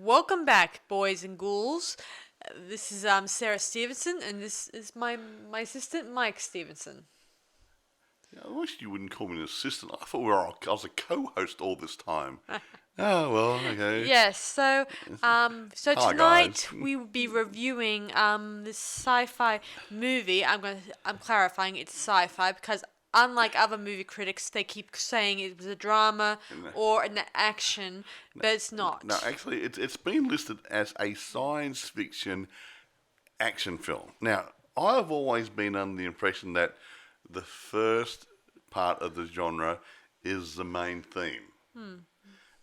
Welcome back, boys and ghouls. This is Sarah Stephenson, and this is my assistant, Mike Stephenson. Yeah, I wish you wouldn't call me an assistant. I thought I was a co-host all this time. Oh, well, okay. Yes, so Hi, tonight guys. we will be reviewing this sci-fi movie. I'm clarifying it's sci-fi because unlike other movie critics, they keep saying it was a drama or an action, but it's not. No, actually, it's been listed as a science fiction action film. Now, I've always been under the impression that the first part of the genre is the main theme.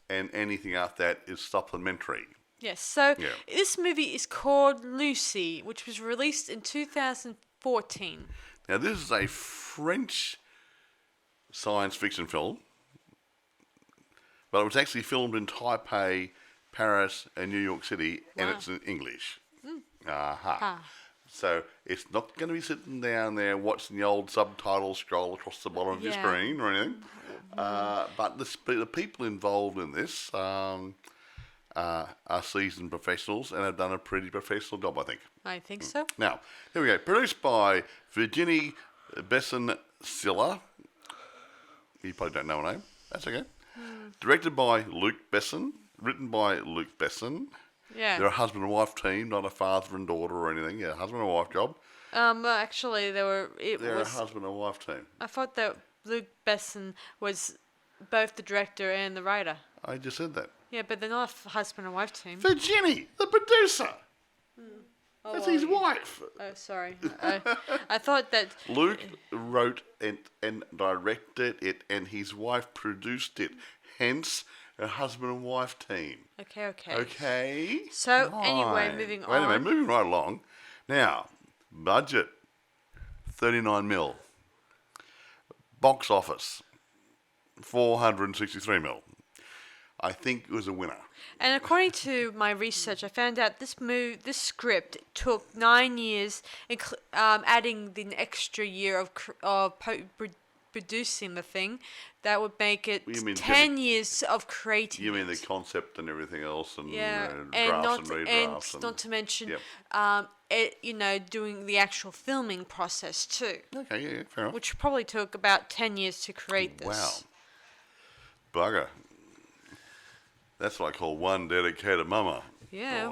And anything after that is supplementary. Yes, so this movie is called Lucy, which was released in 2014. Now, this is a French science fiction film, but it was actually filmed in Taipei, Paris, and New York City, and it's in English. So it's not going to be sitting down there watching the old subtitles scroll across the bottom of your screen or anything. But the people involved in this are seasoned professionals and have done a pretty professional job, I think. I think so. Now, here we go. Produced by Virginie Besson-Siller. You probably don't know her name. That's okay. Directed by Luc Besson. Written by Luc Besson. Yeah. They're a husband and wife team, not a father and daughter or anything. Yeah, husband and wife job. Actually, they're a husband and wife team. I thought that Luc Besson was both the director and the writer. I just said that. Yeah, but they're not a husband and wife team. Virginie, the producer. Oh, That's his wife. Oh, sorry. I thought that Luke wrote and directed it, and his wife produced it. Hence, a husband and wife team. Okay. So, anyway, moving on. Wait a minute, moving right along. Now, budget, 39 mil. Box office, 463 mil. I think it was a winner. And according to my research, I found out this script took 9 years, adding the extra year of producing the thing. That would make it 10 years of creating. You mean the concept and everything else, and and drafts and redrafts, and not to mention, yep. Doing the actual filming process too. Okay, yeah, fair enough. Which probably took about 10 years to create this. Wow, bugger. That's what I call one dedicated mama. Yeah,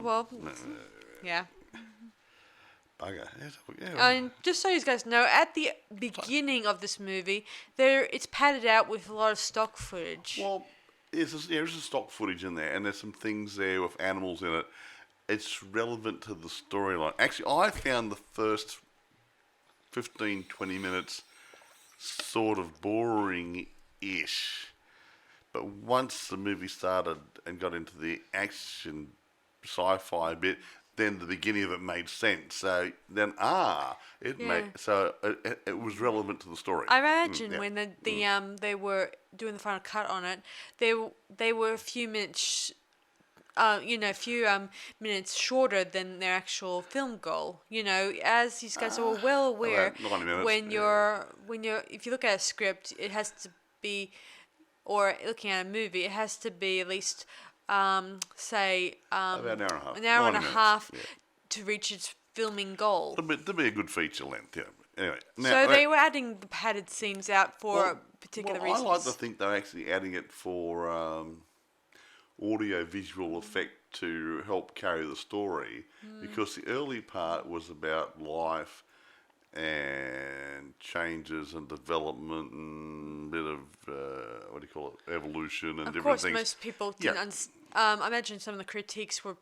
yeah. Bugger. And just so you guys know, at the beginning of this movie, it's padded out with a lot of stock footage. Well, there's some stock footage in there, and there's some things there with animals in it. It's relevant to the storyline. Actually, I found the first 15, 20 minutes sort of boring-ish. But once the movie started and got into the action sci-fi bit, then the beginning of it made sense. So then, it was relevant to the story. I imagine when they were doing the final cut on it, they were a few minutes, minutes shorter than their actual film goal. As you guys are well aware, if you look at a script, it has to be, or looking at a movie, it has to be at least. About an hour and a half. An hour and a half to reach its filming goal. To be a good feature length, yeah. Anyway, so they were adding the padded scenes out for particular reasons. I like to think they're actually adding it for audio-visual effect to help carry the story, because the early part was about life and changes and development and a bit of evolution and different things. Of course, most people didn't. I imagine some of the critiques were.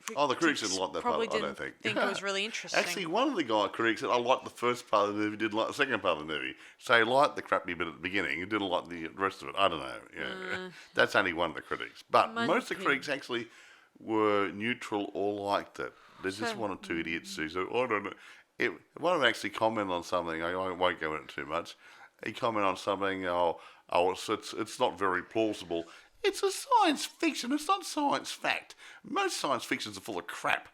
The critics didn't like that part. I don't think it was really interesting. Actually, one of the critics said, "I liked the first part of the movie, didn't like the second part of the movie." So he liked the crappy bit at the beginning, he didn't like the rest of it. I don't know. Yeah, that's only one of the critics, but most of the critics actually were neutral or liked it. There's just one or two idiots who said, "I don't know." One of them actually commented on something. I won't go into it too much. He commented on something. It's not very plausible. It's a science fiction. It's not science fact. Most science fictions are full of crap.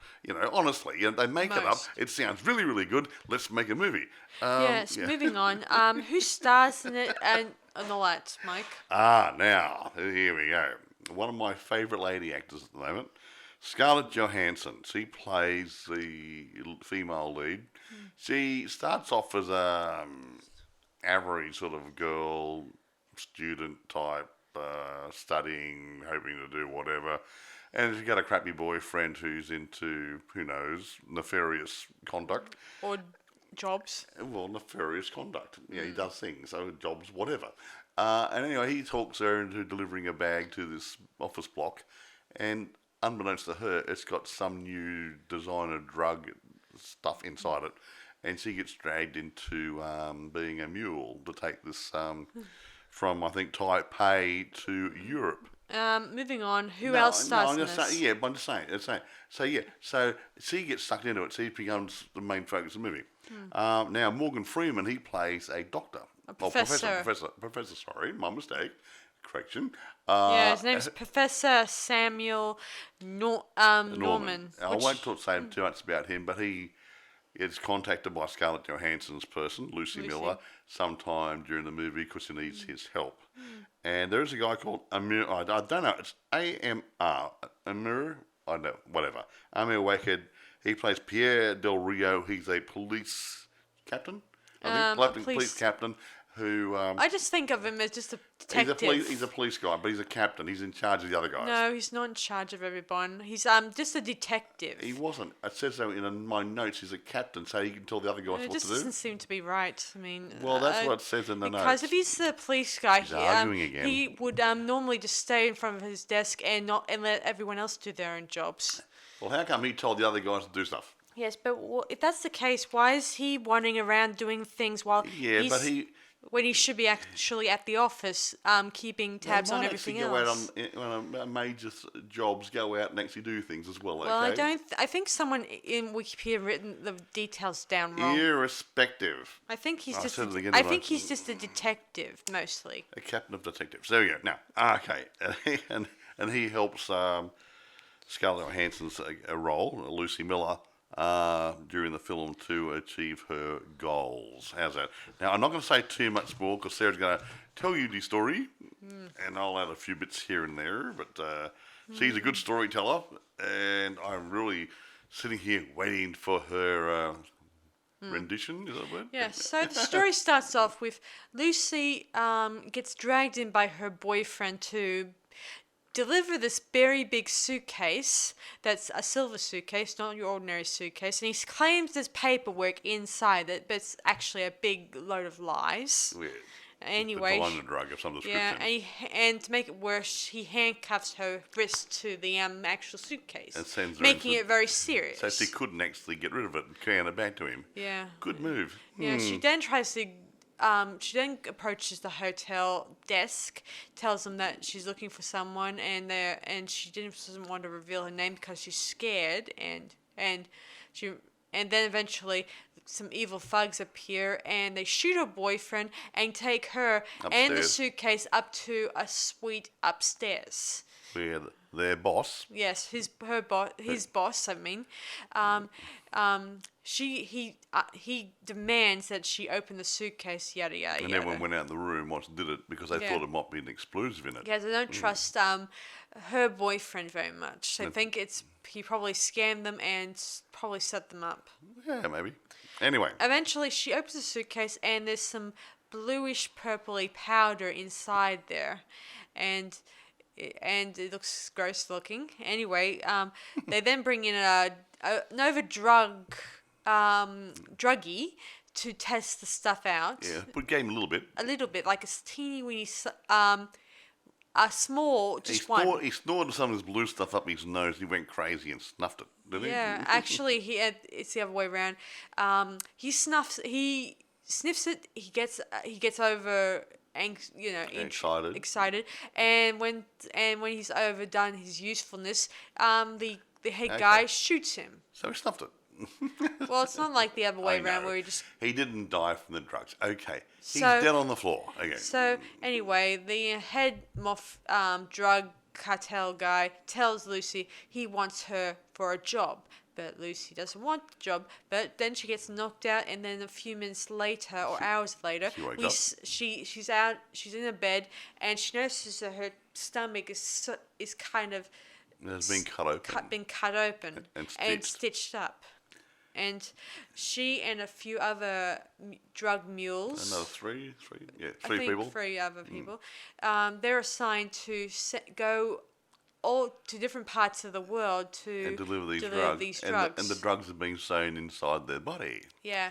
Honestly, they make it up. It sounds really, really good. Let's make a movie. Moving on. Who stars in it and all that, Mike? Now here we go. One of my favourite lady actors at the moment, Scarlett Johansson, she plays the female lead. She starts off as a average sort of girl, student type, studying, hoping to do whatever. And she's got a crappy boyfriend who's into, who knows, nefarious conduct. Or jobs. Well, nefarious conduct. Yeah, he does things, so jobs, whatever. And anyway, he talks her into delivering a bag to this office block, and unbeknownst to her, it's got some new designer drug stuff inside it, and she gets dragged into being a mule to take this from, I think, Taipei to Europe. Moving on. Who else stars in this? I'm just saying. So she gets sucked into it. She becomes the main focus of the movie. Now, Morgan Freeman, he plays a doctor. A professor. Professor, sorry, my mistake. Correction. His name's Professor Samuel Norman. I won't say too much about him, but he is contacted by Scarlett Johansson's person, Lucy Miller, sometime during the movie because he needs his help. And there's a guy called Amir, I don't know, it's A-M-R, Amir, I don't know, whatever. Amir Waked, he plays Pierre Del Rio, he's a police captain, police captain who... I just think of him as just a detective. He's a police guy, but he's a captain. He's in charge of the other guys. No, he's not in charge of everyone. He's just a detective. He wasn't. It says so in my notes. He's a captain, so he can tell the other guys what to do. It just doesn't seem to be right. I mean, well, that's what it says in the notes. Because if he's the police guy, arguing again. He would normally just stay in front of his desk and let everyone else do their own jobs. Well, how come he told the other guys to do stuff? Yes, but if that's the case, why is he wandering around doing things while when he should be actually at the office, keeping tabs on everything else? When major jobs, go out and actually do things as well. Well, okay? I think someone in Wikipedia written the details down wrong. Irrespective. I think he's just. He's just a detective mostly. A captain of detectives. There we go. Now, okay, and he helps Scarlett Johansson's role, Lucy Miller, during the film to achieve her goals. How's that? Now, I'm not going to say too much more because Sarah's going to tell you the story, and I'll add a few bits here and there, but she's a good storyteller, and I'm really sitting here waiting for her rendition, is that a word? Yeah, so the story starts off with Lucy gets dragged in by her boyfriend to deliver this very big suitcase that's a silver suitcase, not your ordinary suitcase, and he claims there's paperwork inside it, but it's actually a big load of lies. Weird. Anyway, a drug of some description. Yeah, and to make it worse, he handcuffs her wrist to the actual suitcase, and sends her making it very serious. So she couldn't actually get rid of it and carry it back to him. Yeah. Good move. Yeah, she then tries to... she then approaches the hotel desk, tells them that she's looking for someone, and she doesn't want to reveal her name because she's scared, and then eventually some evil thugs appear and they shoot her boyfriend and take her and the suitcase up to a suite upstairs. Where their boss? Yes, his boss. I mean, he demands that she open the suitcase. Yada yada. And everyone went out in the room once did it because they thought it might be an explosive in it. Yeah, they don't trust her boyfriend very much. They think he probably scammed them and probably set them up. Yeah, maybe. Anyway. Eventually, she opens the suitcase and there's some bluish purpley powder inside there, and it looks gross looking. Anyway, they then bring in another druggie to test the stuff out. Yeah, but gave him a little bit. A little bit, like a teeny weeny, a small, just one. He snorted some of his blue stuff up his nose. He went crazy and snuffed it, didn't he? Yeah, actually, it's the other way around. He sniffs it. He gets over. Excited, and when he's overdone his usefulness, the head guy shoots him. So he stuffed it. Well, it's not like the other way around where he didn't die from the drugs. Okay, he's dead on the floor. Okay. So anyway, the head drug cartel guy tells Lucy he wants her for a job. But Lucy doesn't want the job. But then she gets knocked out, and then a few minutes later, or hours later, she's out. She's in a bed, and she notices that her stomach is kind of It's been cut open. been cut open And stitched up. And she and a few other drug mules. Another three I think people. 3 other people. They're assigned to go all to different parts of the world to And deliver these drugs. And the drugs have been sewn inside their body. Yeah.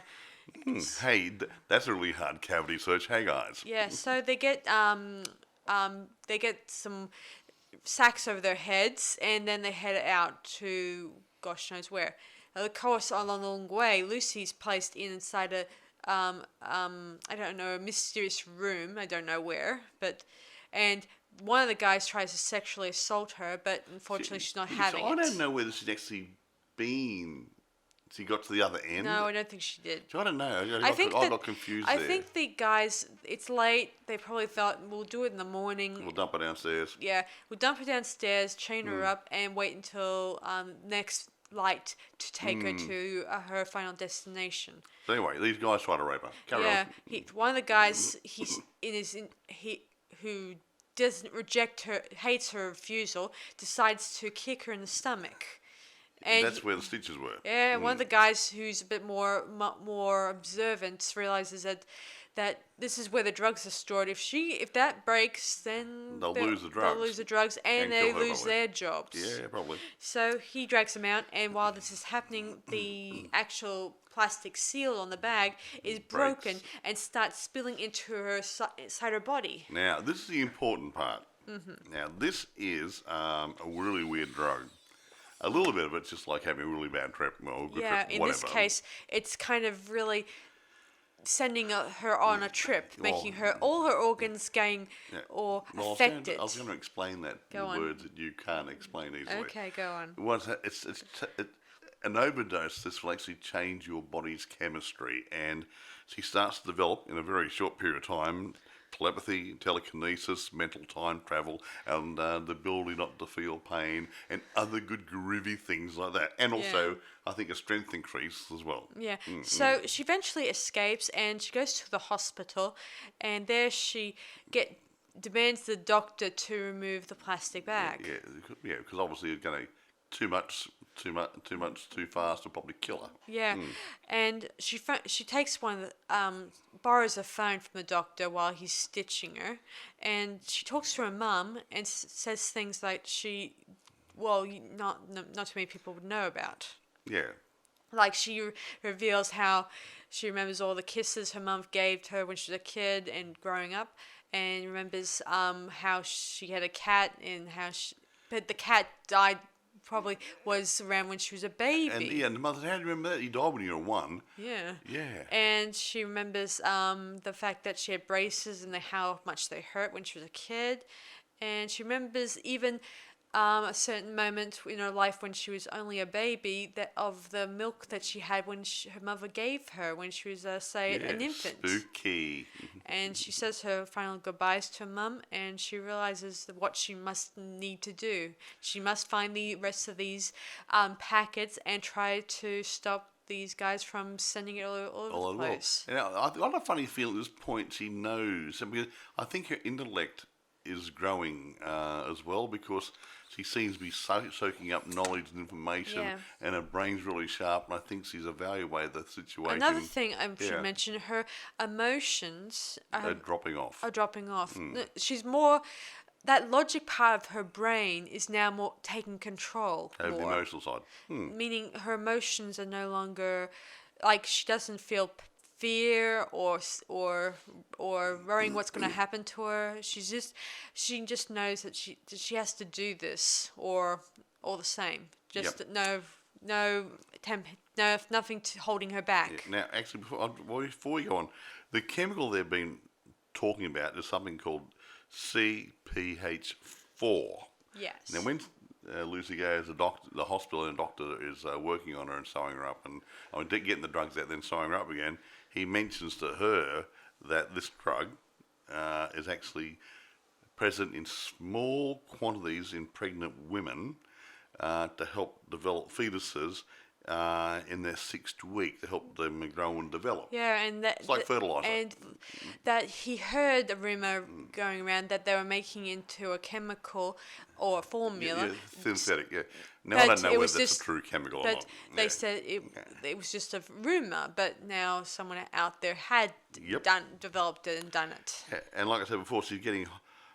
Hey, that's a really hard cavity search. Hey, guys. Yeah. So they get some sacks over their heads, and then they head out to gosh knows where. Of course, along the long way, Lucy's placed inside a I don't know, a mysterious room. I don't know where, and one of the guys tries to sexually assault her, but unfortunately she's not having it. I don't know whether she's actually been. She got to the other end. No, I don't think she did. I don't know. I got confused there. I think the guys, it's late. They probably thought, we'll do it in the morning. We'll dump her downstairs. Yeah, we'll dump her downstairs, chain her up, and wait until next light to take her to her final destination. So anyway, these guys try to rape her. Carry on. One of the guys, who doesn't reject her, hates her refusal, decides to kick her in the stomach. And that's where the stitches were. Yeah, one of the guys who's a bit more observant realizes that this is where the drugs are stored. If that breaks, then they'll lose the drugs. They'll lose the drugs, and they lose their jobs. Yeah, probably. So he drags them out, and while this is happening, the actual plastic seal on the bag is broken and starts spilling into her inside her body. Now, this is the important part. Now, this is a really weird drug. A little bit of it's just like having a really bad trip, or good trip, in whatever. this case, it's kind of really sending her on a trip, making all her organs going affected. I was going to explain that in words that you can't explain easily. Okay, go on. An overdose, this will actually change your body's chemistry, and she starts to develop in a very short period of time telepathy, telekinesis, mental time travel, and the ability not to feel pain, and other good groovy things like that. And also, I think a strength increase as well. Yeah. So she eventually escapes, and she goes to the hospital, and there she demands the doctor to remove the plastic bag. Yeah, because obviously it's going to too fast will probably kill her. Yeah, and she takes borrows a phone from the doctor while he's stitching her, and she talks to her mum and says things like not too many people would know about. Yeah. Like she reveals how she remembers all the kisses her mum gave to her when she was a kid and growing up, and remembers how she had a cat and but the cat died. Probably was around when she was a baby. And the mother said, how do you remember that? He died when you were 1. Yeah. Yeah. And she remembers the fact that she had braces and how much they hurt when she was a kid. And she remembers even a certain moment in her life when she was only a baby of the milk that she had when her mother gave her when she was, an infant. Spooky. And she says her final goodbyes to her mum, and she realizes what she must need to do. She must find the rest of these packets and try to stop these guys from sending it all over the place. Now, I've got a funny feeling at this point she knows, because I think her intellect is growing as well, because she seems to be soaking up knowledge and information, and her brain's really sharp, and I think she's evaluated the situation. Another thing I should mention, her emotions are dropping off. She's more, that logic part of her brain is now more taking control. Over the emotional side. Meaning her emotions are no longer, like she doesn't feel fear or worrying what's going to happen to her. She just knows that she has to do this or all the same. Just nothing holding her back. Yeah. Now, actually, before we go on, the chemical they've been talking about is something called CPH4. Yes. Now, when Lucy goes to the hospital, and the doctor is working on her and sewing her up, and getting the drugs out, then sewing her up again, he mentions to her that this drug is actually present in small quantities in pregnant women to help develop fetuses in their 6th week to help them grow and develop. Yeah, and that It's like fertilizer. and that he heard a rumor going around that they were making into a chemical or a formula. Synthetic. Yeah. Now But I don't know it whether was that's just- a true chemical or But not. they Yeah. said it was just a rumor. But now someone out there had Yep. developed it and done it. Yeah, and like I said before, she's getting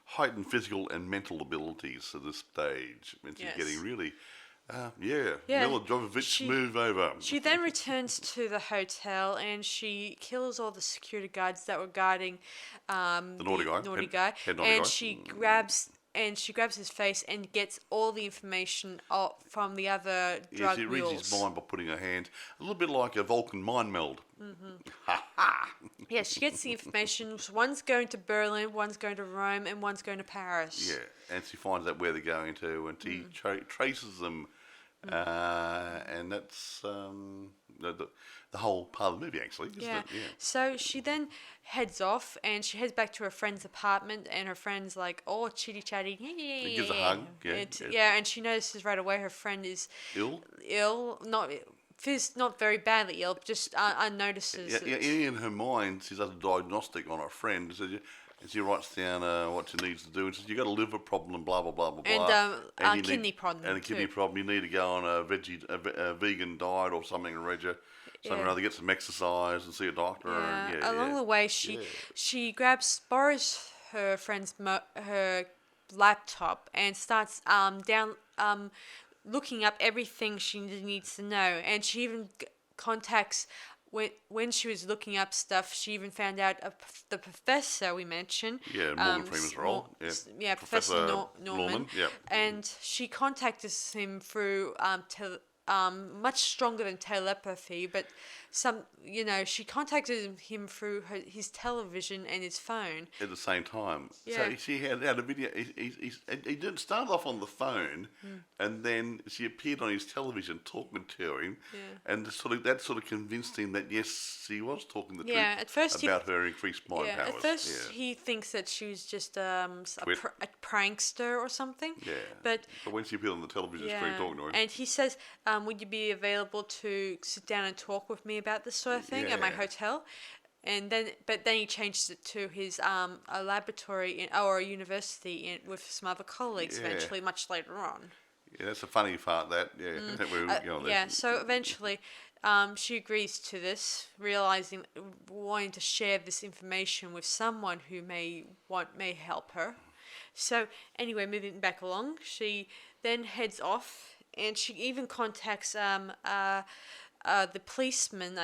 heightened physical and mental abilities at this stage. And she's Yes. getting really, Yeah, Mila Jovovich, she- move over. She then returns to the hotel and she kills all the security guards that were guarding the naughty guy, Naughty head- guy, head naughty and guy. she grabs his face and gets all the information from the other Yes, drug she reads mules. his mind by putting her hand, a little bit like a Vulcan mind meld. Yeah, she gets the information. One's going to Berlin, one's going to Rome, and one's going to Paris. Yeah, and she finds out where they're going to, and she traces them, and that's the whole part of the movie, actually, isn't Yeah. it? Yeah. So she then heads off and she heads back to her friend's apartment and her friend's like, oh, chitty chatty. He gives a hug, yeah, yeah. Yeah, and she notices right away her friend is Ill? not very badly ill, just unnotices. Yeah, in her mind, she does a diagnostic on her friend, and she writes down what she needs to do, and says, "You got a liver problem, blah blah blah blah blah, And you kidney problem and a kidney too. problem. You need to go on a vegan diet or something, or something or other, get some exercise and see a doctor." Yeah. Along the way, she borrows her friend's her laptop and starts looking up everything she needs to know, and she even contacts. When she was looking up stuff, she even found out the professor we mentioned. Yeah, Morgan Freeman's role. Yeah, Professor Norman. Yeah. And she contacted him through much stronger than telepathy, but she contacted him through his television and his phone. At the same time. Yeah. So she had a video. He didn't start off on the phone, and then she appeared on his television talking to him, and that sort of convinced him that yes, she was talking the truth At first about her increased mind powers. At first he thinks that she was just a prankster or something. Yeah. But when she appeared on the television screen talking to him, and he says, would you be available to sit down and talk with me about this sort of thing at my Yeah. hotel? And then he changes it to his a laboratory or a university with some other colleagues Yeah. eventually, much later on. yeah, that's a funny part. That So eventually, she agrees to this, wanting to share this information with someone who may help her. So anyway, moving back along, she then heads off, and she even contacts the policeman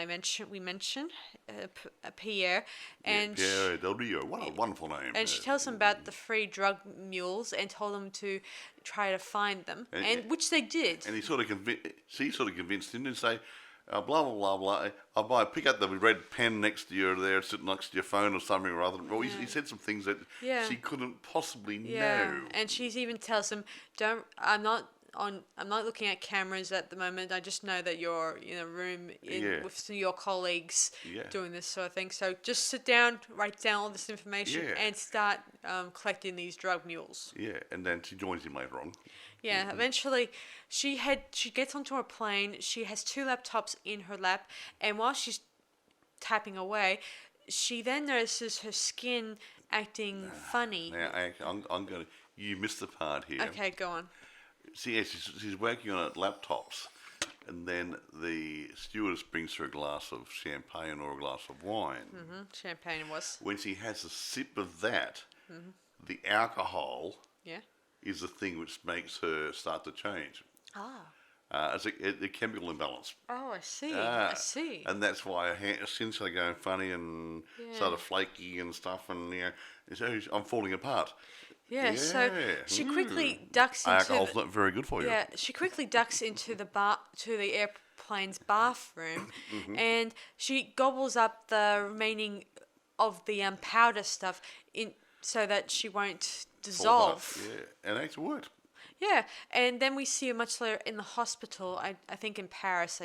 we mentioned, Pierre, and Pierre Del Rio. What a wonderful name. and she tells him about the free drug mules and told him to try to find them, and which they did. And she sort of convinced him to say, blah blah blah blah. Pick up the red pen next to you there, sitting next to your phone or something or other. Well, he said some things that she couldn't possibly know. And she even tells him, I'm not looking at cameras at the moment. I just know that you're in a room with some of your colleagues doing this sort of thing. So just sit down, write down all this information, and start collecting these drug mules. Yeah, and then she joins him later on. Yeah, eventually she gets onto a plane. She has 2 laptops in her lap, and while she's tapping away, she then notices her skin acting funny. Now, I'm going to... You missed the part here. Okay, go on. See, yeah, she's working on laptops, and then the stewardess brings her a glass of champagne or a glass of wine. Mm-hmm. Champagne it was. When she has a sip of that, the alcohol is the thing which makes her start to change. It's a chemical imbalance. Oh, I see. I see. And that's why her skin started going funny and sort of flaky and stuff, and so I'm falling apart. Yeah, so she quickly ducks into alcohol's not very good for you. Yeah, she quickly ducks into the airplane's bathroom, and she gobbles up the remaining of the powder stuff so that she won't dissolve. Yeah, and it actually worked. Yeah, and then we see her much later in the hospital. I think in Paris.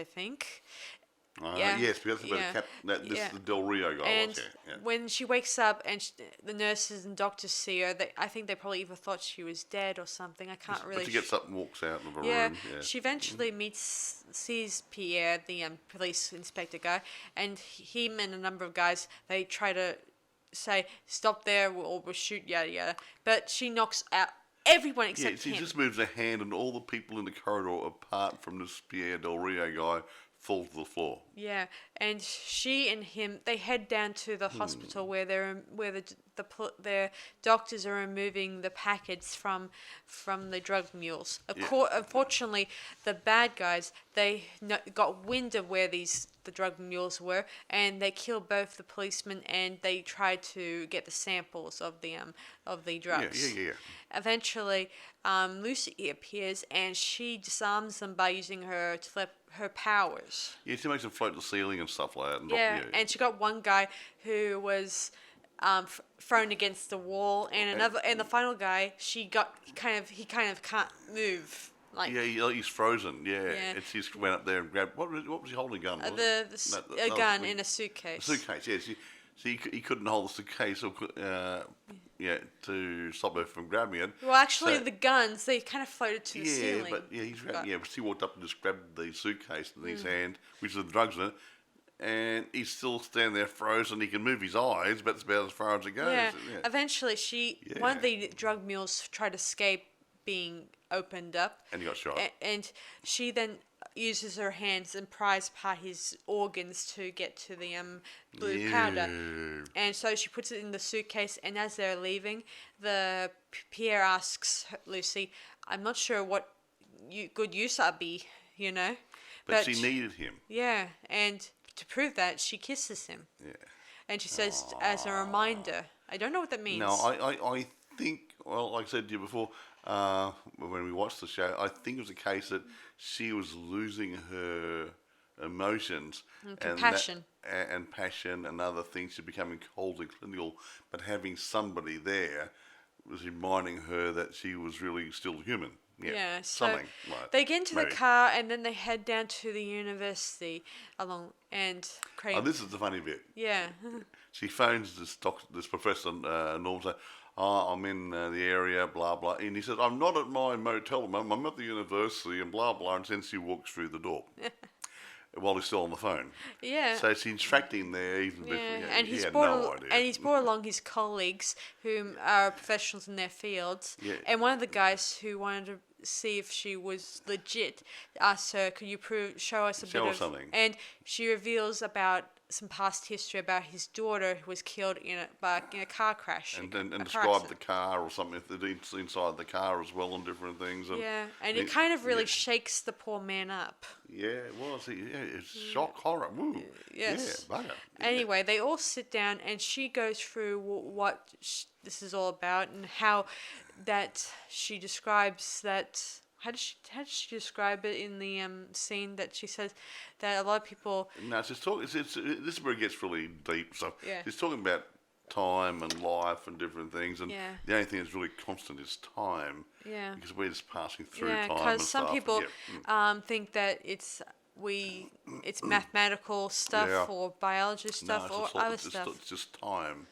Yeah. Yes, because that's Yeah. about this Yeah. is the Del Rio guy. And Was, yeah. when she wakes up and the nurses and doctors see her, I think they probably either thought she was dead or something. I can't really. But she gets up and walks out of a Yeah, room. Yeah. she eventually sees Pierre, the police inspector guy, and him and a number of guys. They try to say, "Stop there, or we'll shoot." Yada yada. But she knocks out everyone Yeah, except she him. just moves her hand, and all the people in the corridor, apart from this Pierre Del Rio guy, fall to the floor. Yeah, and she and him they head down to the hospital where their doctors are removing the packets from the drug mules. Unfortunately, the bad guys got wind of where the drug mules were, and they killed both the policemen, and they tried to get the samples of the drugs. Yeah. Eventually, Lucy appears, and she disarms them by using her powers. Yeah, she makes them float the ceiling and stuff like that. And And she got one guy who was thrown against the wall, and the final guy he kind of can't move. Like he's frozen. Yeah, Yeah. and she just went up there and grabbed what was he holding? A gun? a gun in a suitcase. Suitcase. Yeah, he couldn't hold the suitcase or to stop her from grabbing it. Well, actually, the guns they kind of floated to the ceiling. But she walked up and just grabbed the suitcase in his hand, which had the drugs in it, and he's still standing there frozen. He can move his eyes, but it's about as far as it goes. Yeah. Eventually, one of the drug mules tried to escape being opened up, And he got shot. And she then uses her hands and pries apart his organs to get to the blue powder. And so she puts it in the suitcase, and as they're leaving, Pierre asks Lucy, "I'm not sure what good use I'd be, you know." But she needed him. Yeah, and to prove that, she kisses him. Yeah. And she says, as a reminder, I don't know what that means. No, I think, well, like I said to you before, when we watched the show, I think it was a case that she was losing her emotions and compassion and passion and other things. She's becoming cold and clinical, but having somebody there was reminding her that she was really still human. Yeah, so something like they get into the car, and then they head down to the university this is the funny bit. Yeah. She phones this professor, Norm, saying, I'm in the area, blah, blah. And he says, I'm not at my motel, I'm at the university, and blah, blah. And then she walks through the door while he's still on the phone. Yeah. So she's tracking there even before. And he had no idea. And he's brought along his colleagues who are professionals in their fields. Yeah. And one of the guys who wanted to see if she was legit asked her, "Could you show us something?" And she reveals about some past history about his daughter who was killed in a car crash. And describe the car or something inside the car as well and different things. And it kind of really shakes the poor man up. Yeah, it was. It's shock, horror. Woo. Yes. Yeah, bugger. Anyway, they all sit down, and she goes through what this is all about and how that she describes that. How does she describe it in the scene that she says that a lot of people? No, it's just talking. This is where it gets really deep. So Yeah. she's talking about time and life and different things, and Yeah. the only thing that's really constant is time. Yeah. Because we're just passing through Yeah, time. because some people Yeah. think that it's mathematical stuff Yeah. or biology stuff or other stuff. It's just time.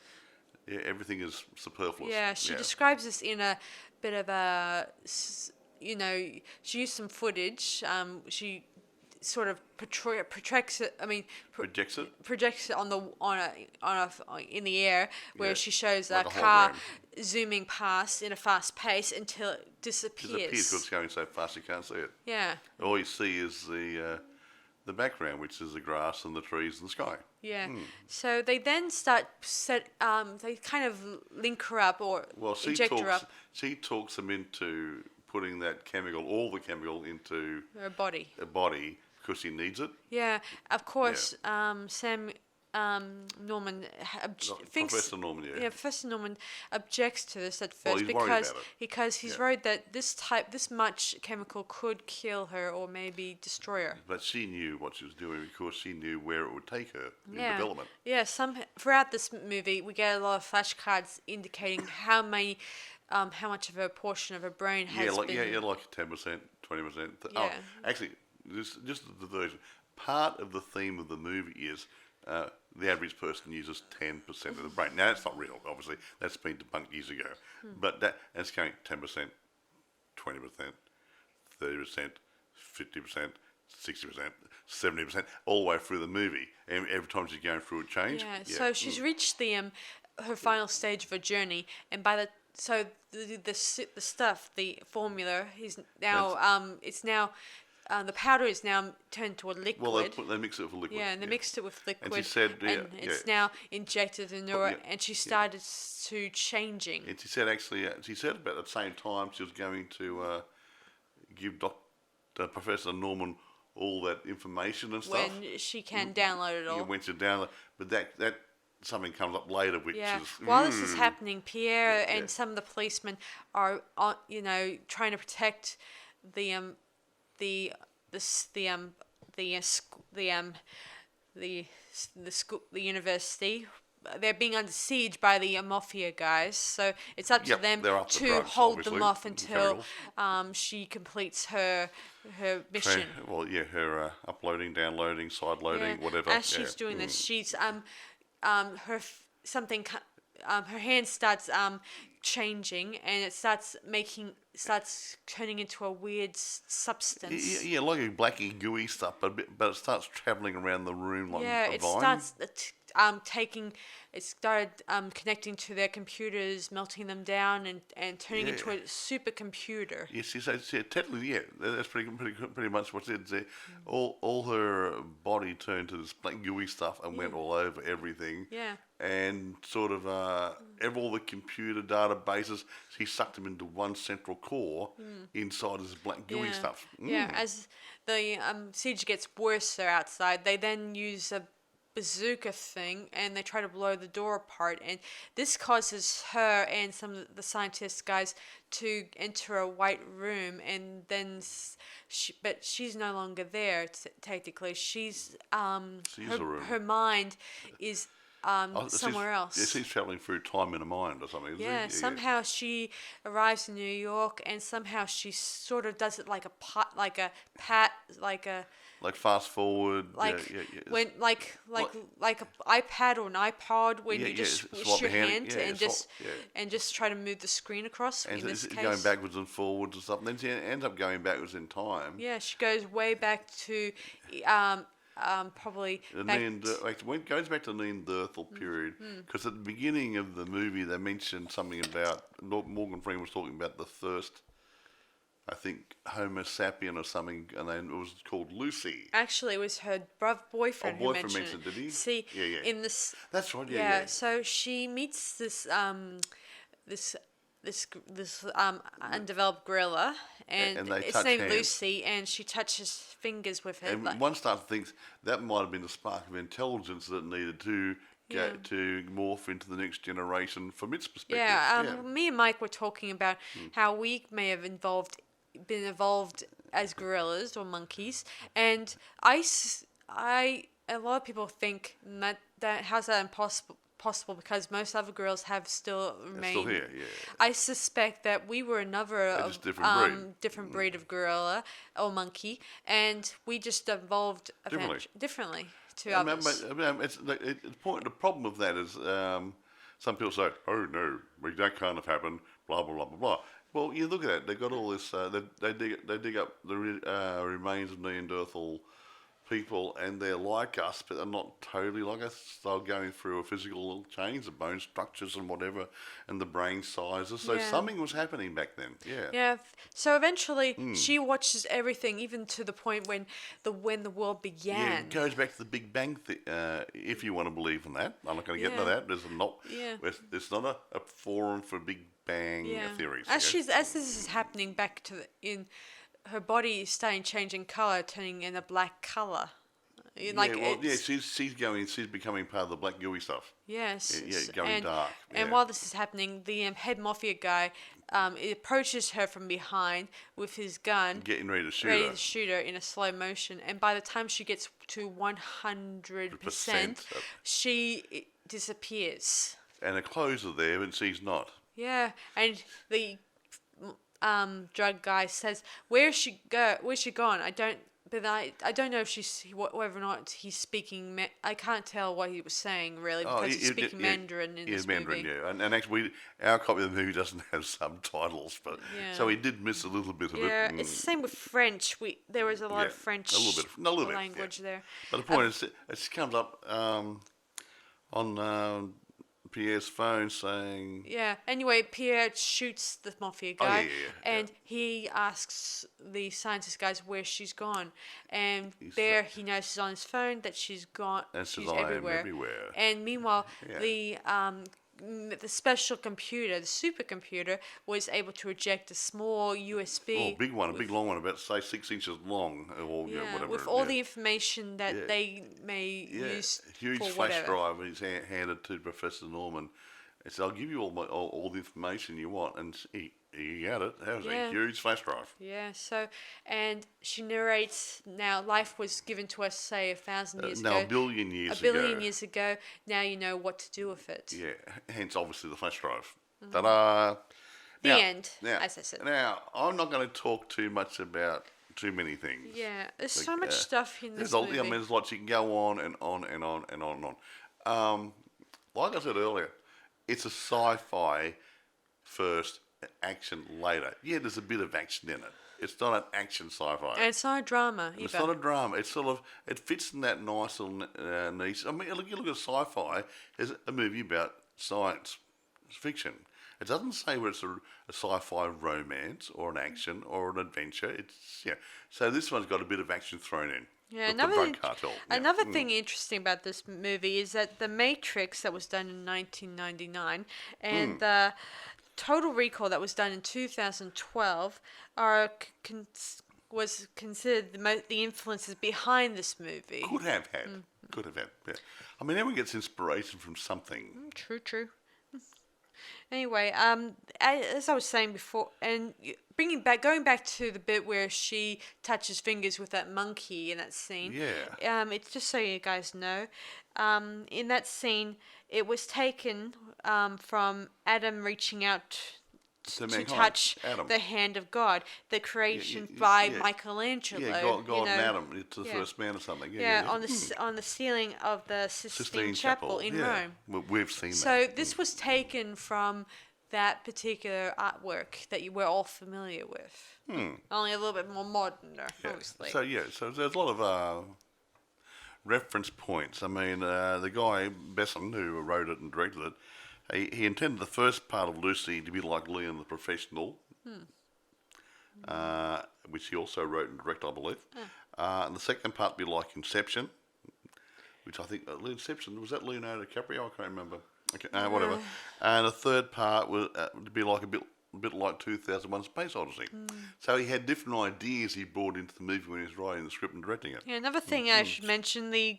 Yeah, everything is superfluous. Yeah, she describes this in a bit of a, she used some footage. She sort of projects it. I mean, Projects it. projects it in the air, where Yeah, she shows like a a car hologram. zooming past in a fast pace until it disappears. Because it's going so fast you can't see it. Yeah. All you see is the background, which is the grass and the trees and the sky. Yeah. So they then they kind of link her up or inject her up. She talks them into putting that chemical, all the chemical, into Her body. her body because she needs it. Yeah. Of course, Sam Norman thinks. Professor Norman, yeah. Yeah, Professor Norman objects to this at Well, first he's worried about it. because he's worried that this much chemical could kill her or maybe destroy her. But she knew what she was doing because she knew where it would take her in development. Yeah, throughout this movie, we get a lot of flashcards indicating how much of a portion of her brain has been. Like 10%, 20%. Yeah. Actually, just the version. part of the theme of the movie is the average person uses 10% of the brain. Now, that's not real, obviously. That's been debunked years ago. But that's going 10%, 20%, 30%, 50%, 60%, 70%, all the way through the movie. And every time she's going through a change. Yeah. So she's reached the her final stage of her journey, and by the stuff, the formula, is now it's now. The powder is now turned to a liquid. Well, they mix it with liquid. Yeah, and they mixed it with liquid. And she said, and it's now injected into her, and she started to changing. And she said, actually, she said about the same time she was going to give Professor Norman all that information and stuff. When she can download it all. Yeah, when she download, but that something comes up later, which is while this is happening, Pierre and some of the policemen are, trying to protect the university. They're being under siege by the mafia guys, so it's up to them to hold them off until she completes her mission. Her uploading, downloading, side loading, whatever. As she's doing this, she's her hand starts changing, and it starts turning into a weird substance. Yeah, like a blacky gooey stuff, but it starts traveling around the room like a it vine. starts it started connecting to their computers, melting them down, and turning into a supercomputer. Yes, technically, that's pretty much what it is. All her body turned to this black gooey stuff and went all over everything. Yeah. And sort of all the computer databases, he sucked them into one central core inside this black gooey stuff. Yeah, as the siege gets worse outside, they then use a bazooka thing, and they try to blow the door apart, and this causes her and some of the scientist guys to enter a white room, and then but she's no longer there. Technically, her mind is somewhere else. Yeah, she's travelling through time in her mind or something. Yeah, somehow she arrives in New York, and somehow she sort of does it like like fast forward, when like an iPad or an iPod when you just switch your hand and just try to move the screen across. And in this case, going backwards and forwards or something. Then she ends up going backwards in time. Yeah, she goes way back to probably it goes back to the Neanderthal period, because at the beginning of the movie they mentioned something about Morgan Freeman was talking about the first, I think, Homo sapien or something, and then it was called Lucy. Actually, it was her boyfriend who mentioned it. Did he? See, in this. That's right. So she meets this undeveloped gorilla, and it's named Lucy, and she touches fingers with it. And one starts to think that might have been the spark of intelligence that needed to to morph into the next generation from its perspective. Me and Mike were talking about how we may have been evolved as gorillas or monkeys, and a lot of people think that how's that possible because most other gorillas have still remained. Still here, yeah. I suspect that we were another different breed of gorilla or monkey, and we just evolved differently to others. The problem with that is some people say, "Oh no, that can't have happened." Blah blah blah blah blah. Well, you look at it. They've got all this. They dig up the remains of Neanderthal people, and they're like us, but they're not totally like us. They're going through a physical change, the bone structures and whatever, and the brain sizes. So something was happening back then. Yeah. Yeah. So eventually, she watches everything, even to the point when the world began. Yeah, it goes back to the Big Bang. If you want to believe in that, I'm not going to get into that. It's not a forum for Big Bang theories. As this is happening back to her body is starting changing colour, turning in a black colour. She's becoming part of the black gooey stuff. Yes. Going dark. And while this is happening, the head mafia guy approaches her from behind with his gun, getting ready to shoot her in a slow motion. And by the time she gets to 100%, she disappears. And her clothes are there, but she's not. Yeah, and the drug guy says, "Where's she gone? I don't but I don't know if whether or not he's speaking. I can't tell what he was saying really because he's speaking Mandarin in this Mandarin, movie. yeah. And actually, our copy of the movie doesn't have subtitles, but Yeah. so he did miss a little bit of it. Yeah, it's the same with French. There was a lot of French language there. But the point is, it just comes up on Pierre's phone saying... Yeah, anyway, Pierre shoots the mafia guy, and he asks the scientist guys where she's gone. And he notices on his phone that she's gone, and she's says, everywhere. I am everywhere. And meanwhile, the special computer, the supercomputer, was able to eject a small USB. Oh, big one, a big long one, about say 6 inches long, or whatever. With all the information that they may use. Huge for flash whatever. drive. He's handed to Professor Norman. He said, "I'll give you all the information you want," and he had it. That was a huge flash drive. Yeah. So, and she narrates. Now, life was given to us, say, 1,000 years ago. No, a billion years ago. A billion years ago. Now you know what to do with it. Yeah. Hence, obviously, the flash drive. Ta-da! The end, as I said. Now, I'm not going to talk too much about too many things. Yeah, there's so much stuff in this movie. movie. I mean, there's lots you can go on and on and on and on and on. Like I said earlier, it's a sci-fi first, action later. Yeah, there's a bit of action in it. It's not an action sci-fi. And it's not a drama either. It's not a drama. It's sort of, it fits in that nice little niche. I mean, you look at sci-fi as a movie about science fiction. It doesn't say whether it's a sci-fi romance or an action or an adventure. It's So this one's got a bit of action thrown in. Yeah, the drug cartel. Another thing interesting about this movie is that The Matrix, that was done in 1999, and the Total Recall, that was done in 2012, was considered the influences behind this movie. Could have had. Yeah. I mean, everyone gets inspiration from something. True. Anyway, as I was saying before, and going back to the bit where she touches fingers with that monkey in that scene. Yeah. It's just so you guys know, in that scene, it was taken from Adam reaching out to touch the hand of God, the creation by Michelangelo. Yeah, God and Adam, to the first man or something. On the ceiling of the Sistine Chapel in Rome. Well, we've seen that. So this was taken from that particular artwork that we're all familiar with. Only a little bit more modern, obviously. So there's a lot of reference points. I mean, the guy, Besson, who wrote it and directed it, he intended the first part of Lucy to be like Leon the Professional, which he also wrote and directed, I believe. And the second part to be like Inception, which I think Inception was that Leonardo DiCaprio. I can't remember. Okay, whatever. And the third part was to be like a bit like 2001: Space Odyssey. So he had different ideas he brought into the movie when he was writing the script and directing it. Yeah, another thing I should mention, the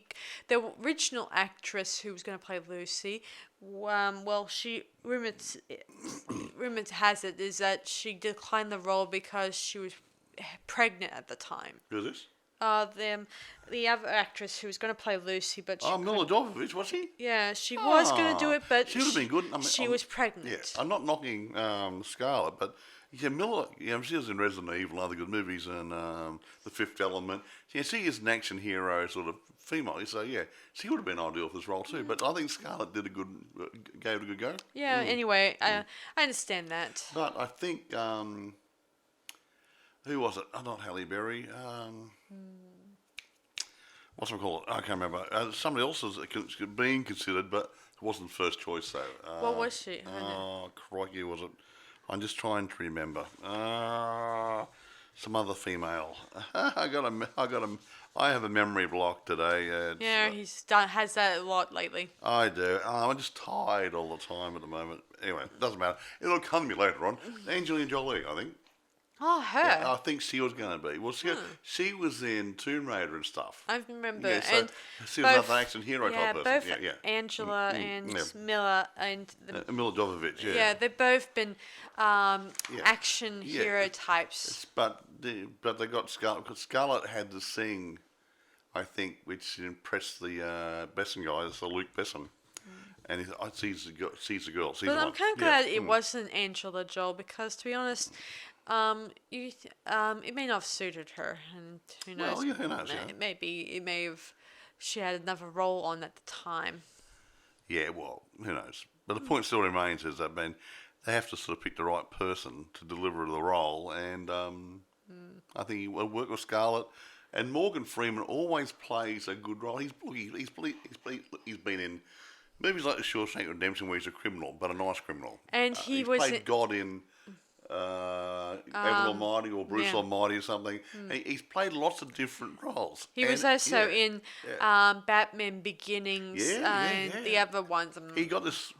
original actress who was going to play Lucy, rumors has it is that she declined the role because she was pregnant at the time. Who's this? The other actress who was going to play Lucy, but she Mila Jovovich, was she? Yeah, she was going to do it, but she would have been good. She was pregnant. Yeah, I'm not knocking Scarlett, but Mila, she was in Resident Evil and other good movies, and The Fifth Element. Yeah, she is an action hero, sort of female. So she would have been ideal for this role too. But I think Scarlett gave it a good go. Yeah. Anyway, I understand that. But I think who was it? Not Halle Berry. What's it called? I can't remember. Somebody else was being considered, but it wasn't first choice though. What was she? Crikey, was it? I'm just trying to remember. Some other female. I have a memory block today. Has that a lot lately. I do. I'm just tired all the time at the moment. Anyway, doesn't matter. It'll come to me later on. Angelina Jolie, I think. Oh, her. Yeah, I think she was going to be. Well, she was in Tomb Raider and stuff. I remember. Yeah, so she was another action hero type person. Both Angela and Mila and Mila Jovovich. Yeah. Yeah, they've both been action hero types. But they got Scarlett, because Scarlett had to sing, I think, which impressed the Besson guys, the Luke Besson. and I sees the girl, But sees I'm one. kind of glad it wasn't Angela Joel because, to be honest, it may not have suited her, and who knows? Well, yeah, who knows? Yeah. It may have. She had another role on at the time. Yeah, well, who knows? But the point still remains is that, man, they have to sort of pick the right person to deliver the role, and I think he will work with Scarlett. And Morgan Freeman always plays a good role. He's been in movies like The Shawshank Redemption, where he's a criminal, but a nice criminal. And he's played God in Evan Almighty or Bruce Almighty or something. He's played lots of different roles. He was also in Batman Beginnings and the other ones. He got this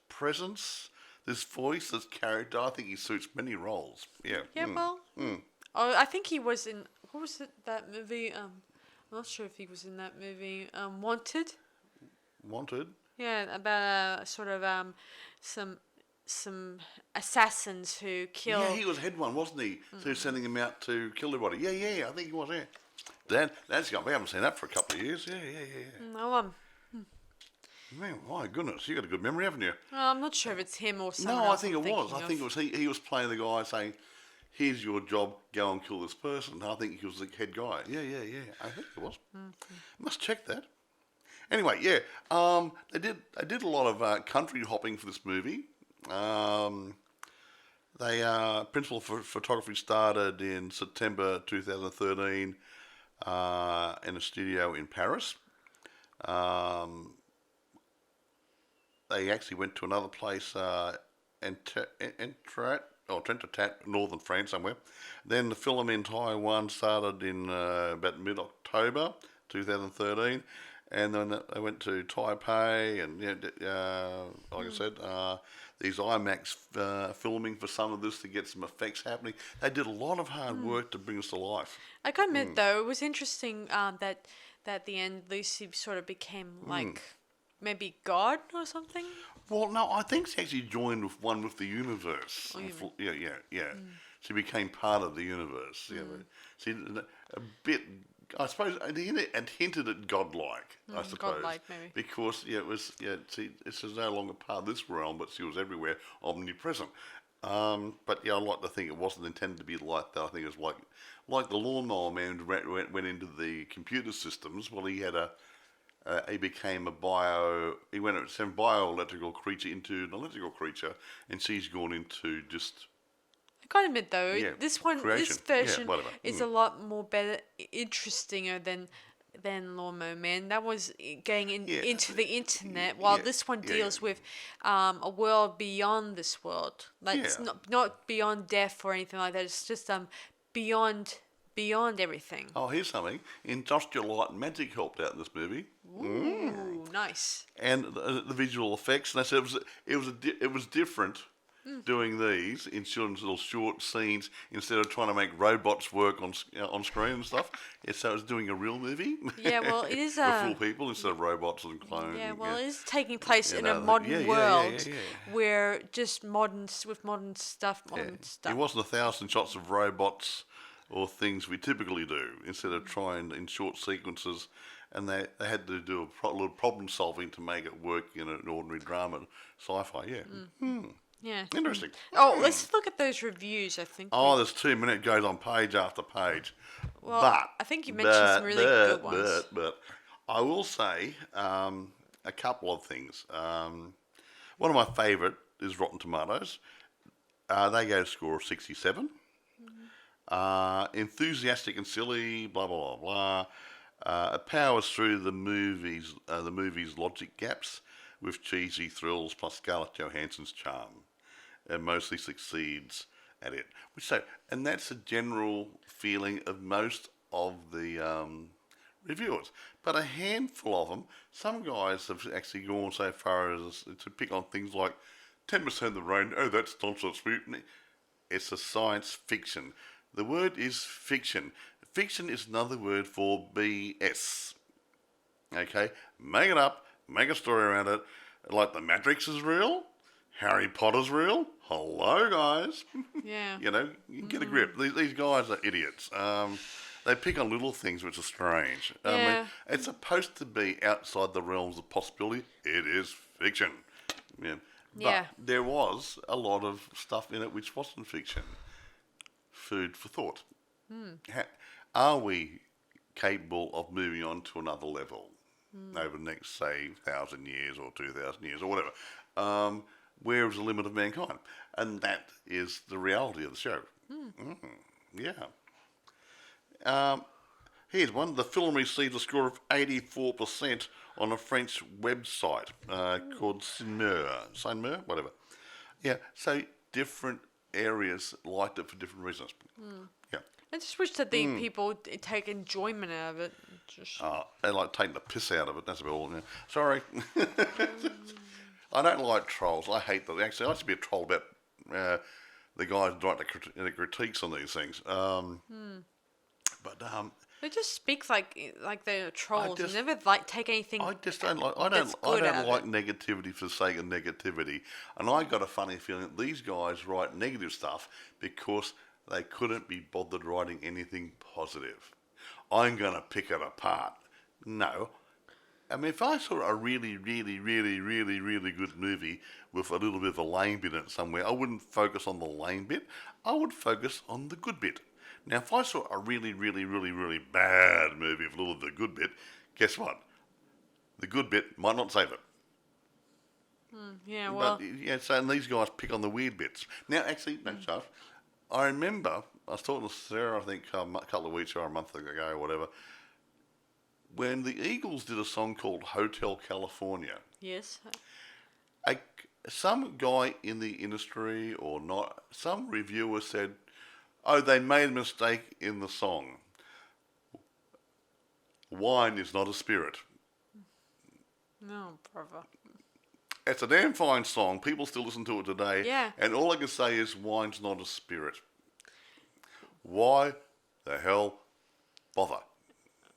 presence, this voice, this character. I think he suits many roles. Yeah. Yeah. Oh, I think he was in. What was it? That movie? I'm not sure if he was in that movie. Wanted. Wanted. Yeah, about sort of some assassins who kill. Yeah, he was head one, wasn't he? So he was sending him out to kill everybody. Yeah, I think he was. Yeah. That's gone. We haven't seen that for a couple of years. Yeah. No, Man, my goodness, you got a good memory, haven't you? I'm not sure if it's him or someone No, I else think I'm it was. I thinking think of. it was. He was playing the guy saying, "Here's your job. Go and kill this person." I think he was the head guy. Yeah. I think it was. Must check that. Anyway, yeah. They did a lot of country hopping for this movie. They principal photography started in September 2013 in a studio in Paris. They actually went to another place, Trentetat, northern France somewhere. Then the film in Taiwan started in about mid-October 2013. And then they went to Taipei, and like I said, these IMAX filming for some of this to get some effects happening. They did a lot of hard work to bring us to life. I gotta admit, though, it was interesting that at the end Lucy sort of became like maybe God or something. Well, no, I think she actually joined with the universe. Yeah. She became part of the universe. Yeah, she a bit. I suppose and hinted at godlike. I suppose Godlike, maybe. Because it was this is no longer part of this realm, but she was everywhere, omnipresent. But I like to think it wasn't intended to be like that. I think it was like the lawnmower man went into the computer systems. Well, he had he became he went from bioelectrical creature into an electrical creature, and she's gone into just. I gotta admit though, this creation. version whatever. is a lot more interestinger than Lawnmower Man. That was going into the internet, while this one deals with a world beyond this world. Like it's not beyond death or anything like that. It's just beyond everything. Oh, here's something. Industrial Light and Magic helped out in this movie. Ooh, nice. And the visual effects. And I said it was different. Doing these in little short scenes instead of trying to make robots work on screen and stuff. Yeah, so it's doing a real movie. Yeah, well, it is with full people instead of robots and clones. Yeah, well, it is taking place in a modern world where just modern stuff. It wasn't 1,000 shots of robots or things we typically do instead of trying in short sequences. And they had to do a little problem solving to make it work in an ordinary drama, sci-fi. Yeah. Yeah. Interesting. Oh, let's look at those reviews, I think. Oh, there's 2 minutes, goes on page after page. Well, I think you mentioned some really good ones. But I will say a couple of things. One of my favourite is Rotten Tomatoes. They go to a score of 67. Enthusiastic and silly, blah, blah, blah, blah. It powers through the movie's logic gaps with cheesy thrills plus Scarlett Johansson's charm, and mostly succeeds at it. And that's a general feeling of most of the reviewers. But a handful of them, some guys have actually gone so far as to pick on things like 10% of the rain. Oh, that's nonsense. It's a science fiction. The word is fiction. Fiction is another word for BS. Okay, make it up. Make a story around it. Like the Matrix is real. Harry Potter's real. Hello, guys. Yeah. You get a grip. These guys are idiots. They pick on little things which are strange. Yeah. It's supposed to be outside the realms of possibility. It is fiction. Yeah. But Yeah. there was a lot of stuff in it which wasn't fiction. Food for thought. Are we capable of moving on to another level over the next, say, 1,000 years or 2,000 years or whatever? Where is the limit of mankind? And that is the reality of the show. Yeah. Here's one. The film received a score of 84% on a French website called Cinema, whatever. Yeah, so different areas liked it for different reasons. Yeah. I just wish that the people take enjoyment out of it. Just... They like taking the piss out of it, that's about all. Yeah. Sorry. I don't like trolls. I hate them. Actually, I used to be a troll about the guys who write the critiques on these things. But they just speak like they're trolls. just- They never take anything. I just don't like. I that's don't. I good out don't of like it. negativity for the sake of negativity. And I got a funny feeling that these guys write negative stuff because they couldn't be bothered writing anything positive. I'm gonna pick it apart. No. I mean, if I saw a really, really, really, really, really good movie with a little bit of a lame bit in it somewhere, I wouldn't focus on the lame bit. I would focus on the good bit. Now, if I saw a really, really, really, really bad movie with a little bit of the good bit, guess what? The good bit might not save it. Yeah, well, But, yeah, so and these guys pick on the weird bits. Now, actually, no, stuff. I remember, I was talking to Sarah, I think, a couple of weeks or a month ago or whatever, when the Eagles did a song called Hotel California. yes. Some guy in the industry or not, some reviewer said, oh, they made a mistake in the song. Wine is not a spirit. No, brother. It's a damn fine song. People still listen to it today. Yeah. And all I can say is wine's not a spirit. Why the hell bother?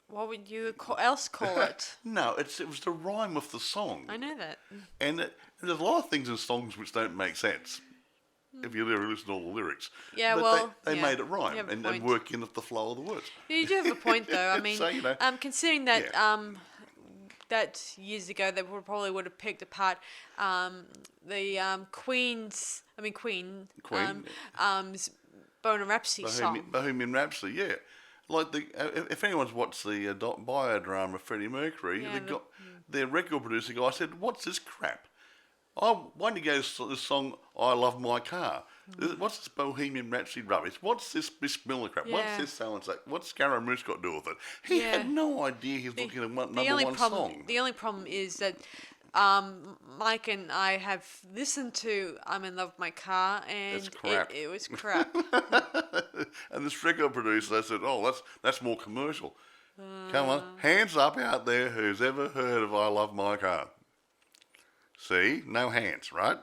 What would you else call it? No, it was the rhyme of the song. I know that. And there's a lot of things in songs which don't make sense if you really listen to all the lyrics. Yeah, but well, they yeah, made it you rhyme have a and point. work in at the flow of the words. You do have a point, though. I mean, So, you know, considering that yeah. that years ago they probably would have picked apart the Queen, Bohemian Rhapsody song. Bohemian Rhapsody, yeah. Like if anyone's watched the biodrama of Freddie Mercury, Yeah, their record producer guy said, "What's this crap? Why don't you go to this song, I Love My Car? What's this Bohemian Rhapsody rubbish? What's this Miss Miller crap? What's Yeah. this so-and-so? What's Scaramouche got to do with it?" He Yeah. had no idea he was looking at number one song. The only problem is that Mike and I have listened to "I'm in Love with My Car" and It's crap. it was crap. And this record producer said, "Oh, that's more commercial." Come on, hands up out there who's ever heard of "I Love My Car." See, no hands, right?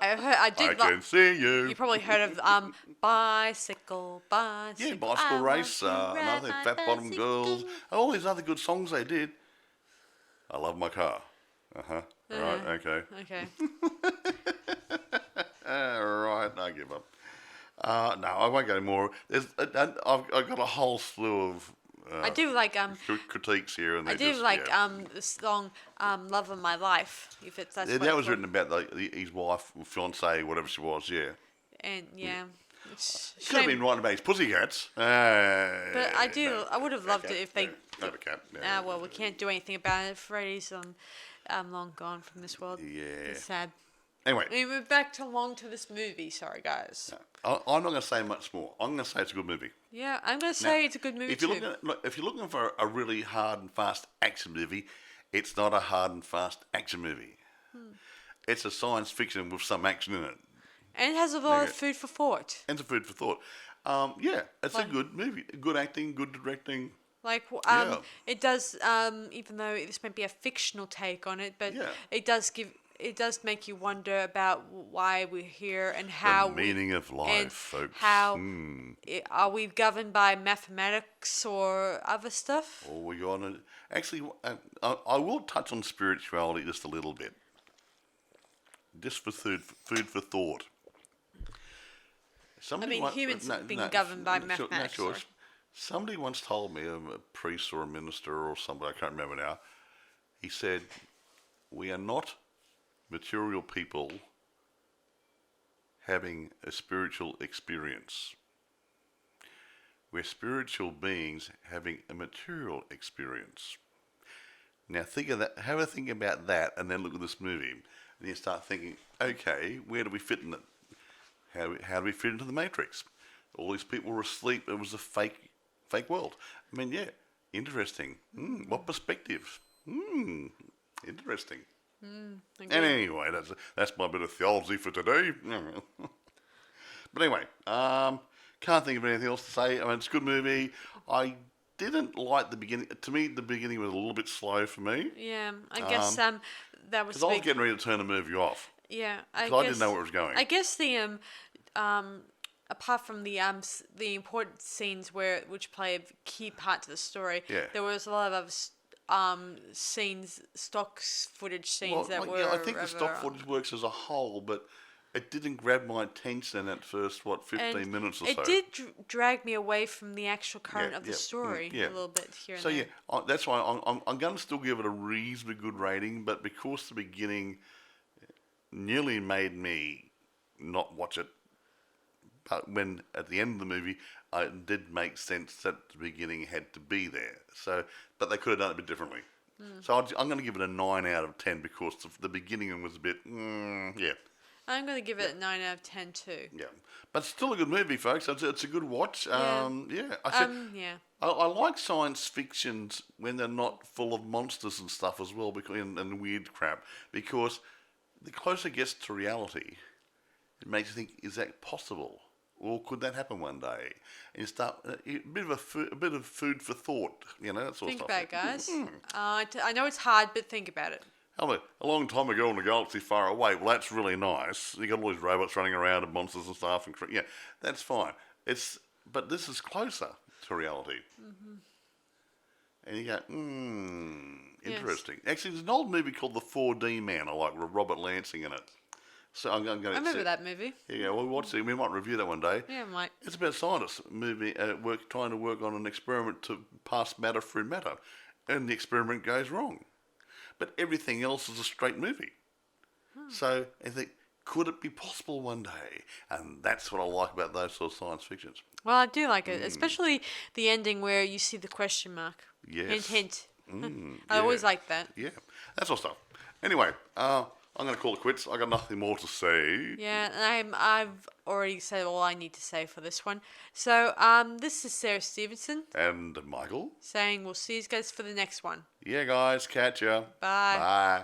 I did. I can see you. You probably heard of bicycle. Yeah, Bicycle I Race, want to ride another my Fat Bottom bicycle. Girls, all these other good songs they did. I Love My Car. Right, okay. Okay. Right, I give up. No, I won't go more. I've got a whole slew of I do like critiques here, and I they do just, like yeah. the song "Love of My Life." If it's that's Yeah, what that it's was called. written about his wife, fiance, whatever she was. Yeah, And yeah, it's could have shame. been writing about his pussycats. But I do. No. I would have loved Cat, it if they. no, not a cat. No. Well, we can't do anything about it. Freddy's long gone from this world. Yeah. It's sad. Anyway, We move back to this movie. Sorry, guys. I'm not going to say much more. I'm going to say it's a good movie. Yeah, I'm gonna say it's a good movie If you're too. if you're looking for a really hard and fast action movie, it's not a hard and fast action movie. It's a science fiction with some action in it. And it has a lot of Okay. food for thought. And some food for thought. Yeah, it's a Like- good movie. Good acting, good directing. Like, Yeah. it does. Even though this might be a fictional take on it, but Yeah. it does make you wonder about why we're here and how The meaning of life, and folks. how are we governed by mathematics or other stuff? Or we on it. Actually, I will touch on spirituality just a little bit. Just for food for thought. Somebody humans have been governed by mathematics, Sure. sorry. Somebody once told me, a priest or a minister or somebody, I can't remember now, he said, we are not material people having a spiritual experience. We're spiritual beings having a material experience. Now think of that. Have a think about that, and then look at this movie, and you start thinking, okay, where do we fit in it? How do we fit into the Matrix? All these people were asleep. It was a fake world. I mean, yeah, interesting. What perspective? Interesting. And anyway, that's my bit of theology for today. But anyway, can't think of anything else to say. I mean, it's a good movie. I didn't like the beginning. To me, the beginning was a little bit slow for me. Yeah, I guess that was. Because I was getting ready to turn the movie off. Yeah, I didn't know where it was going. I guess the apart from the important scenes which play a key part to the story, there was a lot of other scenes, footage scenes that were. Yeah, I think the stock footage works as a whole, but it didn't grab my attention in that first 15 minutes or so. It did drag me away from the actual current of the story a little bit here and there. So that's why I'm going to still give it a reasonably good rating, but because the beginning nearly made me not watch it, but when at the end of the movie it did make sense that the beginning had to be there. So, but they could have done it a bit differently. So I'm going to give it a 9 out of 10 because the beginning was a bit, I'm going to give it a 9 out of 10 too. Yeah, but still a good movie, folks. It's a good watch. I like science fictions when they're not full of monsters and stuff as well, and weird crap. Because the closer it gets to reality, it makes you think: is that possible, or could that happen one day? And you start a bit of food for thought. That sort of stuff. Think about it, guys. I know it's hard, but think about it. A long time ago in a galaxy far away. Well, that's really nice. You got all these robots running around and monsters and stuff, and that's fine. But this is closer to reality. And you go, interesting. Yes. Actually, there's an old movie called The 4D Man. I like with Robert Lansing in it. So I'm going to. I remember that movie. Yeah, well, watch it. We might review that one day. Yeah, might. It's about scientists trying to work on an experiment to pass matter through matter, and the experiment goes wrong. But everything else is a straight movie. So I think, could it be possible one day? And that's what I like about those sort of science fictions. Well, I do like it, especially the ending where you see the question mark. Yes. Hint, hint. I always like that. Yeah, that sort of stuff. Anyway, I'm going to call it quits. I got nothing more to say. Yeah, and I've already said all I need to say for this one. So, this is Sarah Stephenson. And Michael. Saying we'll see you guys for the next one. Yeah, guys. Catch ya. Bye. Bye.